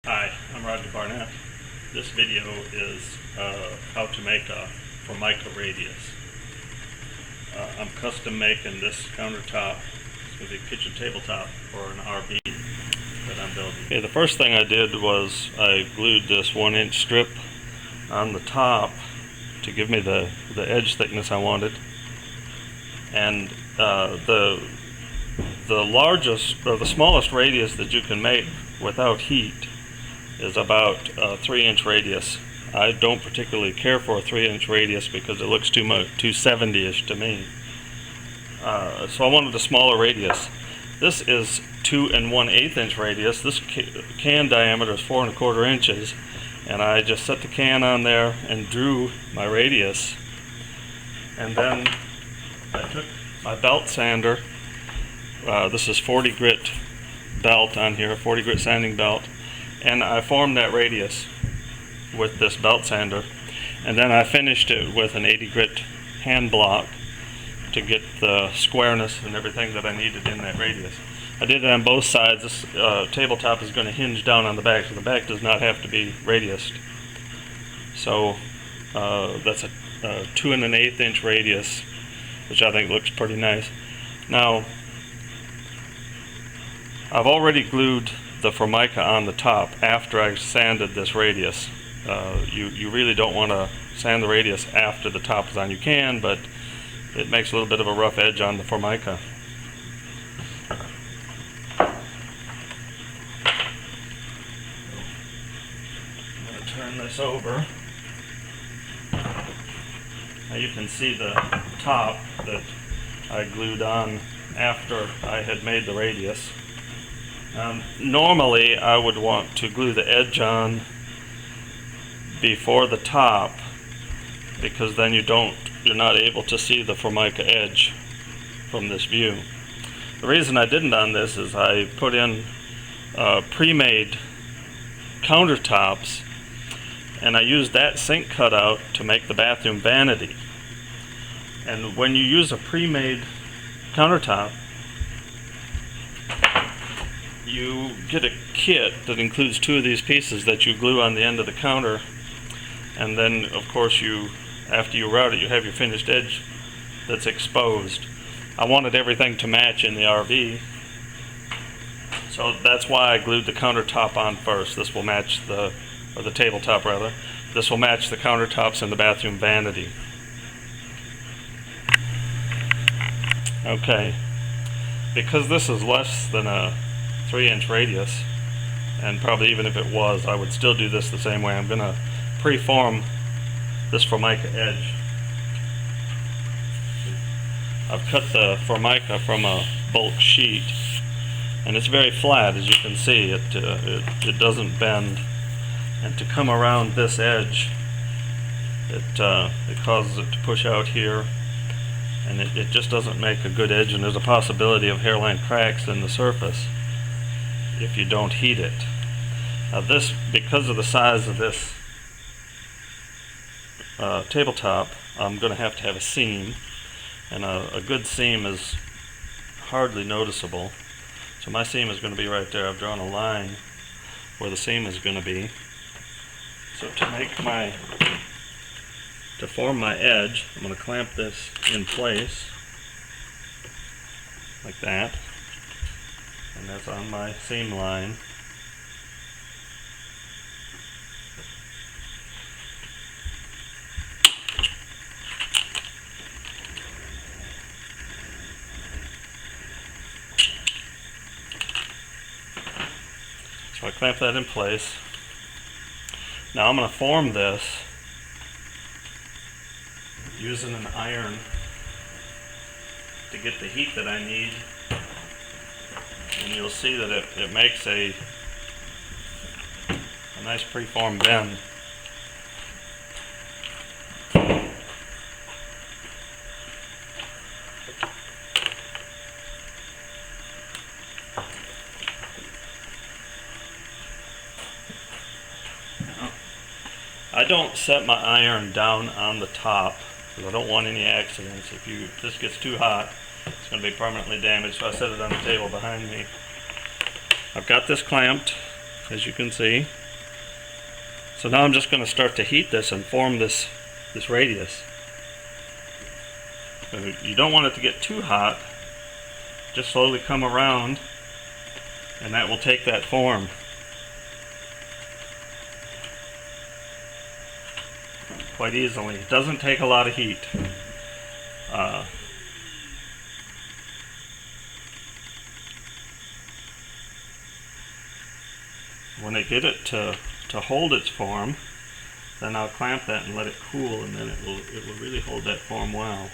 Hi, I'm Roger Barnett. This video is how to make a Formica radius. I'm custom making this countertop. It's going to be a kitchen tabletop for an RV that I'm building. Okay, the first thing I did was I glued this 1-inch strip on the top to give me the edge thickness I wanted. And the largest or the smallest radius that you can make without heat is about a 3-inch radius. I don't particularly care for a 3-inch radius because it looks too 70-ish to me. So I wanted a smaller radius. This is 2 1/8 inch radius. This can diameter is 4 1/4 inches, and I just set the can on there and drew my radius. And then I took my belt sander. This is 40 grit belt on here, 40 grit sanding belt. And I formed that radius with this belt sander, and then I finished it with an 80 grit hand block to get the squareness and everything that I needed in that radius. I did it on both sides. This tabletop is going to hinge down on the back, so the back does not have to be radiused. So that's a 2 1/8 inch radius, which I think looks pretty nice. Now, I've already glued the Formica on the top after I sanded this radius. You really don't want to sand the radius after the top is on. You can, but it makes a little bit of a rough edge on the Formica. I'm going to turn this over. Now you can see the top that I glued on after I had made the radius. Normally I would want to glue the edge on before the top, because then you're not able to see the Formica edge from this view. The reason I didn't on this is I put in pre-made countertops, and I used that sink cutout to make the bathroom vanity. And when you use a pre-made countertop, you get a kit that includes 2 of these pieces that you glue on the end of the counter, and then of course after you route it, you have your finished edge that's exposed. I wanted everything to match in the RV, so that's why I glued the countertop on first. This will match the tabletop rather. This will match the countertops in the bathroom vanity. Okay, because this is less than a 3-inch radius, and probably even if it was, I would still do this the same way. I'm going to preform this Formica edge. I've cut the Formica from a bulk sheet, and it's very flat, as you can see. It doesn't bend, and to come around this edge, it causes it to push out here, and it just doesn't make a good edge, and there's a possibility of hairline cracks in the surface if you don't heat it. Now this, because of the size of this tabletop, I'm going to have a seam, and a good seam is hardly noticeable. So my seam is going to be right there. I've drawn a line where the seam is going to be. So to form my edge, I'm going to clamp this in place like that. And that's on my seam line. So I clamp that in place. Now I'm going to form this using an iron to get the heat that I need. And you'll see that it makes a nice preformed bend. I don't set my iron down on the top because I don't want any accidents. If this gets too hot, it's going to be permanently damaged, so I set it on the table behind me. I've got this clamped. as you can see. So now I'm just going to start to heat this and form this radius. You don't want it to get too hot. Just slowly come around, and that will take that form. Quite easily. It doesn't take a lot of heat. When I get it to hold its form, then I'll clamp that and let it cool, and then it will really hold that form well.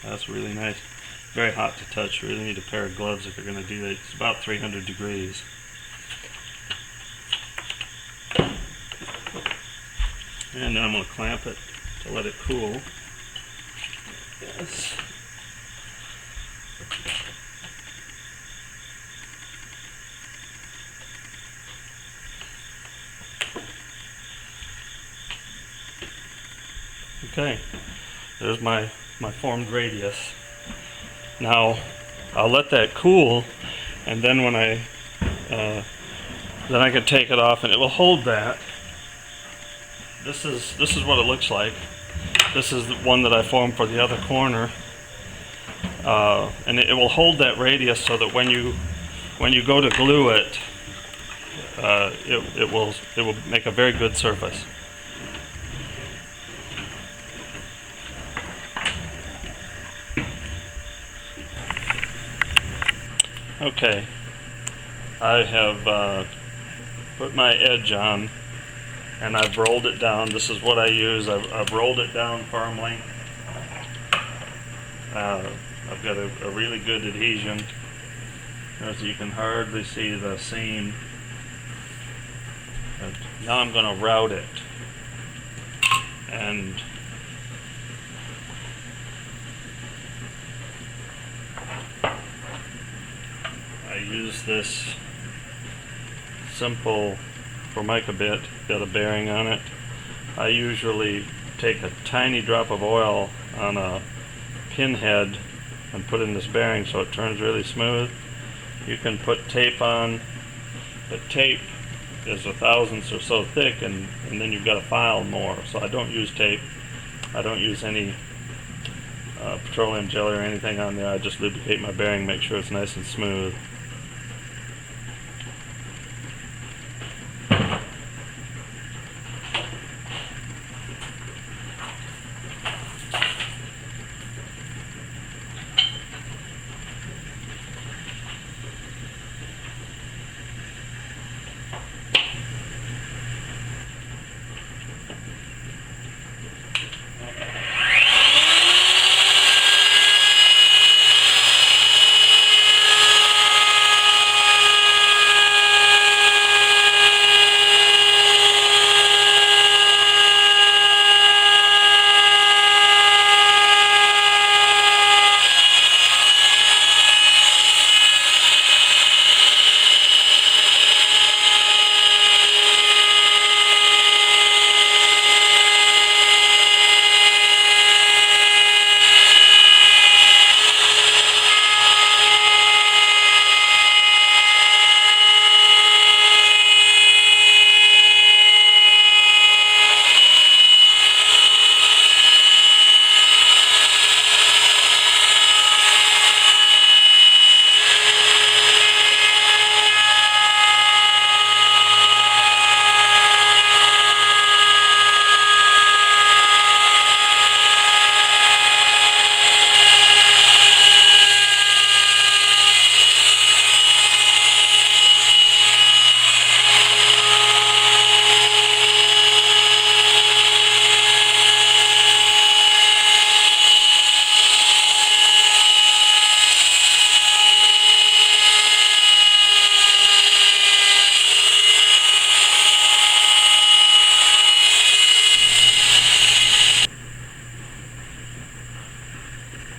That's really nice. Very hot to touch. You really need a pair of gloves if you're going to do that. It's about 300 degrees. And then I'm going to clamp it to let it cool. Yes. Okay, there's my formed radius. Now I'll let that cool, and then when I can take it off, and it will hold that. This is what it looks like. This is the one that I formed for the other corner, and it will hold that radius so that when you go to glue it, it will make a very good surface. Okay, I have put my edge on, and I've rolled it down. This is what I use. I've rolled it down firmly. I've got a really good adhesion. As you can hardly see the seam. But now I'm going to route it. And I use this simple Formica bit, got a bearing on it. I usually take a tiny drop of oil on a pinhead and put in this bearing so it turns really smooth. You can put tape on, but tape is a thousandth or so thick, and then you've got to file more. So I don't use tape. I don't use any petroleum jelly or anything on there. I just lubricate my bearing, make sure it's nice and smooth.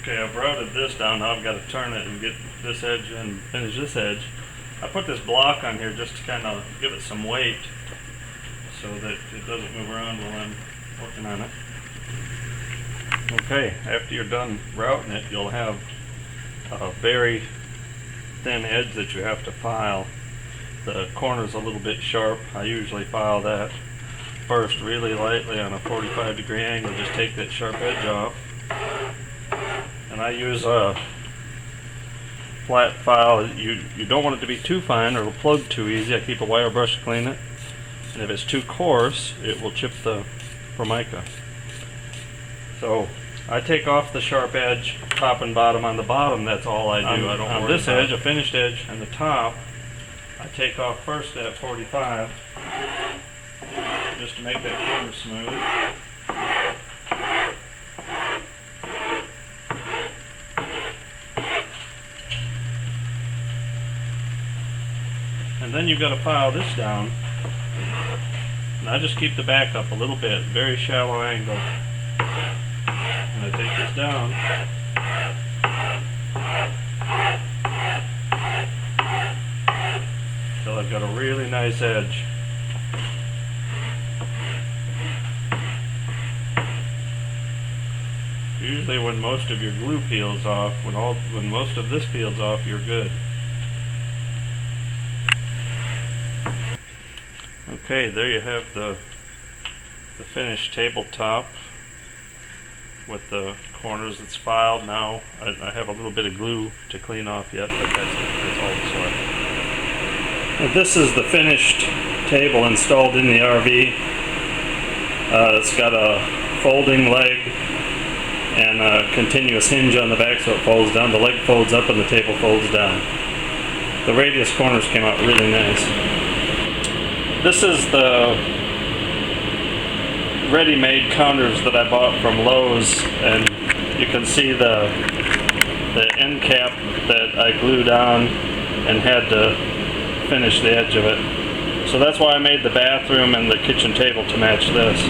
Okay, I've routed this down. Now I've got to turn it and get this edge and finish this edge. I put this block on here just to kind of give it some weight so that it doesn't move around while I'm working on it. Okay, after you're done routing it, you'll have a very thin edge that you have to file. The corner's a little bit sharp. I usually file that first really lightly on a 45-degree angle. Just take that sharp edge off. And I use a flat file. You don't want it to be too fine or it'll plug too easy. I keep a wire brush to clean it. And if it's too coarse, it will chip the Formica. So I take off the sharp edge, top and bottom. On the bottom, that's all I do. I don't on this edge, a finished edge, and the top, I take off first at 45, just to make that corner smooth. And then you've got to file this down. And I just keep the back up a little bit, very shallow angle. And I take this down. Till I've got a really nice edge. Usually when most of your glue peels off, when most of this peels off, you're good. Okay, there you have the finished tabletop with the corners that's filed. Now I have a little bit of glue to clean off yet, but that's all that's left. This is the finished table installed in the RV. It's got a folding leg and a continuous hinge on the back so it folds down. The leg folds up and the table folds down. The radius corners came out really nice. This is the ready-made counters that I bought from Lowe's, and you can see the end cap that I glued on and had to finish the edge of it. So that's why I made the bathroom and the kitchen table to match this.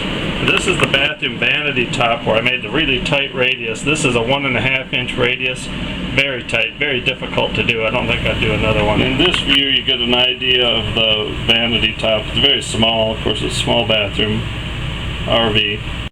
This is the bathroom vanity top where I made the really tight radius. This is a 1.5 inch radius. Very tight, very difficult to do. I don't think I'd do another one. In this view you get an idea of the vanity top. It's very small, of course it's a small bathroom RV.